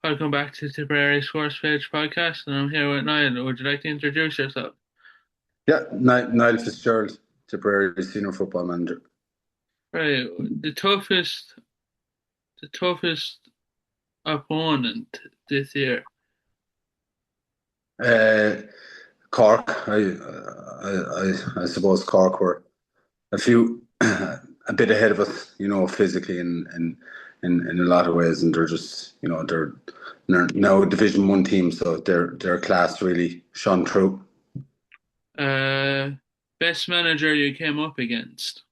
Welcome back to Tipperary Sports Page podcast, and I'm here with Niall. Would you like to introduce yourself? Yeah, Niall Fitzgerald, Tipperary senior football manager. Right, the toughest opponent this year. Uh, Cork, I suppose Cork were a few a bit ahead of us, physically in a lot of ways, and they're just, they're now a Division One team, so their class really shone through. Uh, Best manager you came up against.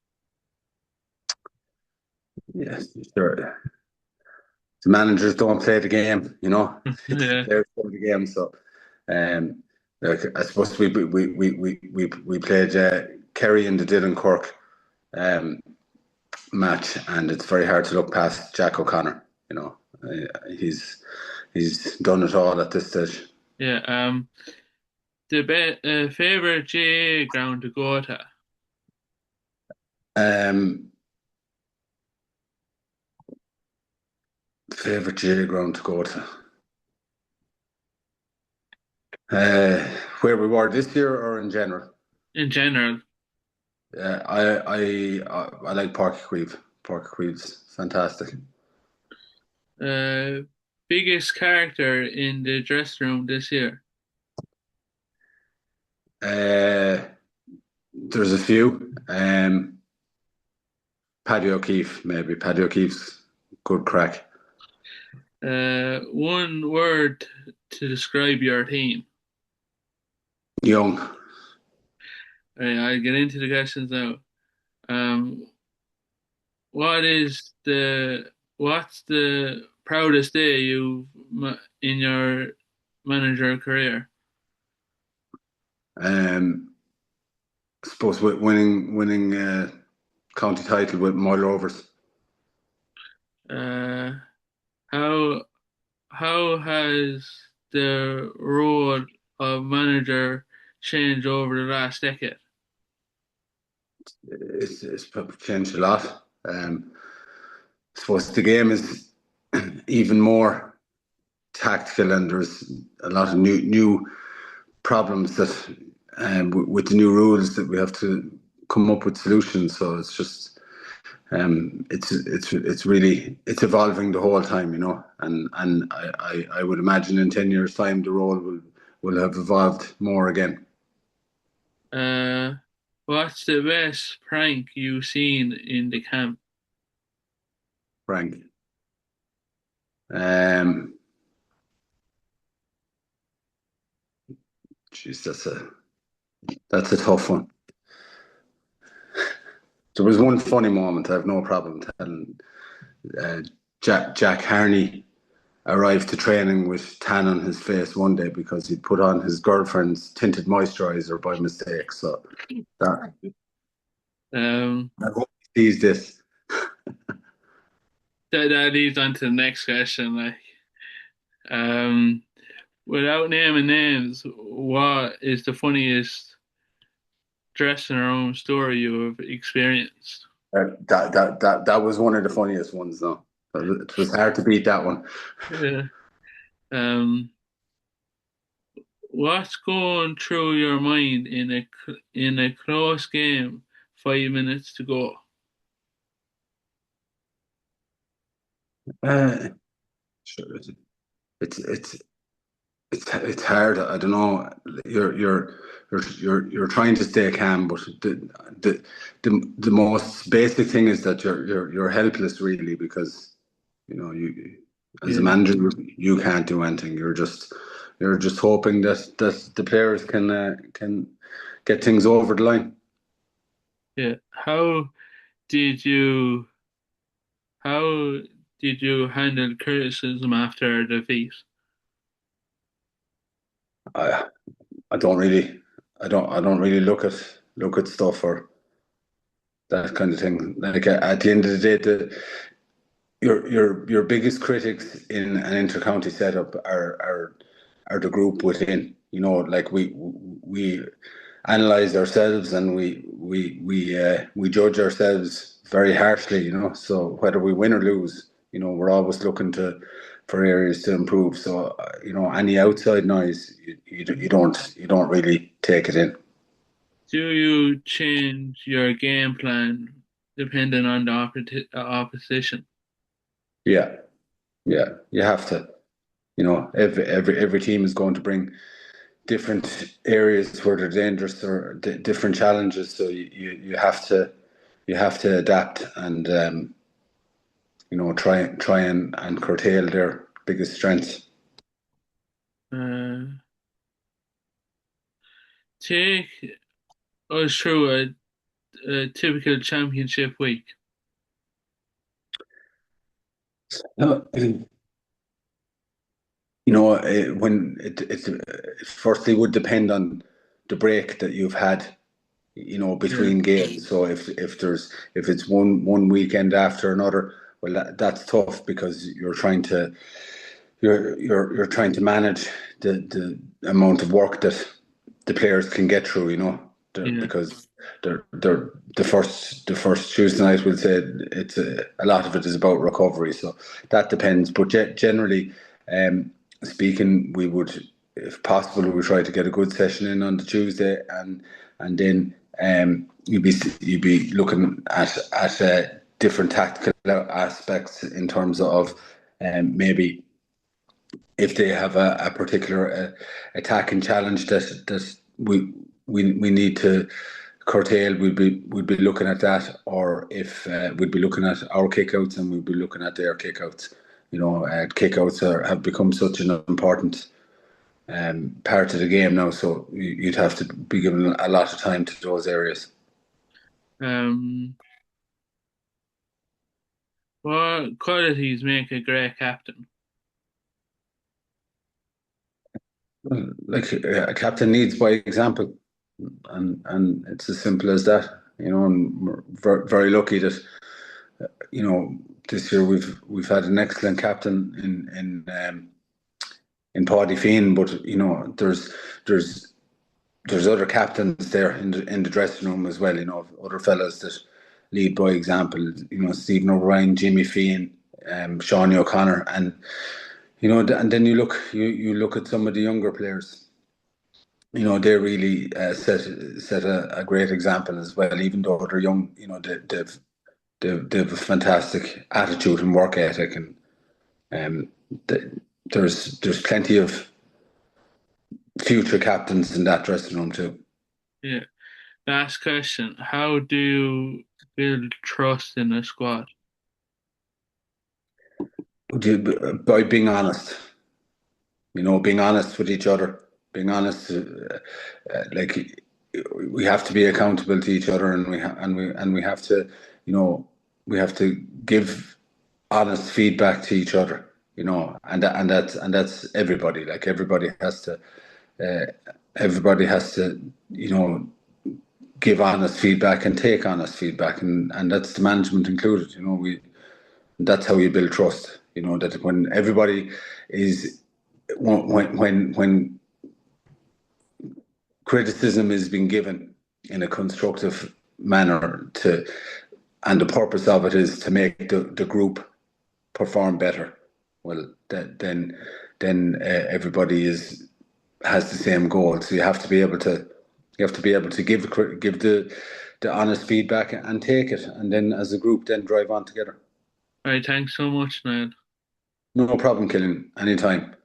Yes, sure. The managers don't play the game, it's the Yeah, players play the game, so. Um, like I suppose we played Kerry in the Dillon Cork um, match, and it's very hard to look past Jack O'Connor. He's done it all at this stage. yeah. Favorite GA ground to go to. Um, Favorite J ground to go to. Uh, where we were this year or in general? In general. I like Park Queeve. Park Queeve's fantastic. Uh, Biggest character in the dressing room this year. Uh, there's a few. Paddy O'Keefe, maybe. Paddy O'Keefe's good crack. One word to describe your team. Young. Right, I'll get into the questions now. Um, what is what's the proudest day in your manager career? I suppose winning county title with Moyle Rovers. Uh, how how has the role of manager changed over the last decade? It's probably changed a lot. I suppose the game is even more tactical, and there's a lot of new problems that with the new rules that we have to come up with solutions. So it's just it's really it's evolving the whole time, and I would imagine in 10 years' time the role will have evolved more again. Uh, what's the best prank you've seen in the camp? Frank. Um, Jeez, that's a tough one. There was one funny moment. I have no problem telling. Uh, Jack Harney arrived to training with tan on his face one day because he'd put on his girlfriend's tinted moisturizer by mistake. So that Um, I hope he sees this. that leads on to the next question. Um, without naming names, what is the funniest dressing room story you have experienced? That was one of the funniest ones, though. It was hard to beat that one. Yeah. Um, what's going through your mind in a close game, 5 minutes to go? Uh, sure, it's it's hard. I don't know. You're trying to stay calm, but the the most basic thing is that you're helpless really because you as a Yeah, manager you can't do anything. You're just hoping that the players can get things over the line. yeah. Did you how did you handle criticism after a defeat? I I don't really I don't really look at stuff or that kind of thing. Like at the end of the day, your biggest critics in an intercounty setup are the group within. Like we analyze ourselves and we judge ourselves very harshly. So whether we win or lose, we're always looking to for areas to improve. So any outside noise, you don't really take it in. Do you change your game plan depending on the opposition? Yeah, yeah, you have to. Every team is going to bring different areas where they're dangerous or different challenges. So you have to adapt and try and curtail their biggest strengths. Uh, take us through a typical championship week. When it firstly would depend on the break that you've had, Yeah, between games. So if it's one weekend after another, well, that's tough because you're trying to manage the amount of work that the players can get through, yeah. because they're the first Tuesday night. We'll say it's a lot of it is about recovery, so that depends. But generally, um, speaking, we would, if possible, we try to get a good session in on the Tuesday, and then you'd be looking at different tactical aspects in terms of maybe if they have a particular attacking challenge that we need to curtail, we'd be looking at that, or if we'd be looking at our kickouts and we'd be looking at their kickouts. Kickouts have become such an important part of the game now, so you'd have to be given a lot of time to those areas. Um, what qualities make a great captain? Well, like a captain leads by example, and it's as simple as that. And we're very lucky that this year we've had an excellent captain in Paddy Finn, but there's other captains there in the dressing room as well. Other fellas that lead by example. Stephen O'Brien, Jimmy Finn, Sean O'Connor, and and then you look at some of the younger players. They really set a great example as well. Even though they're young, they've a fantastic attitude and work ethic, and um, th- there's plenty of future captains in that dressing room too. Yeah. Last question. How do you build trust in a squad? By being honest, being honest with each other, being honest, like we have to be accountable to each other, and we have to, you know, we have to give honest feedback to each other, and that's everybody. Like uh, everybody has to, give honest feedback and take honest feedback, and that's the management included. That's how you build trust. That when everybody is when criticism is being given in a constructive manner, and the purpose of it is to make the group perform better. Well, then everybody has the same goal. So you have to be able to give the honest feedback and take it, and then as a group, then drive on together. All right, thanks so much, man. No problem, Killian. Anytime.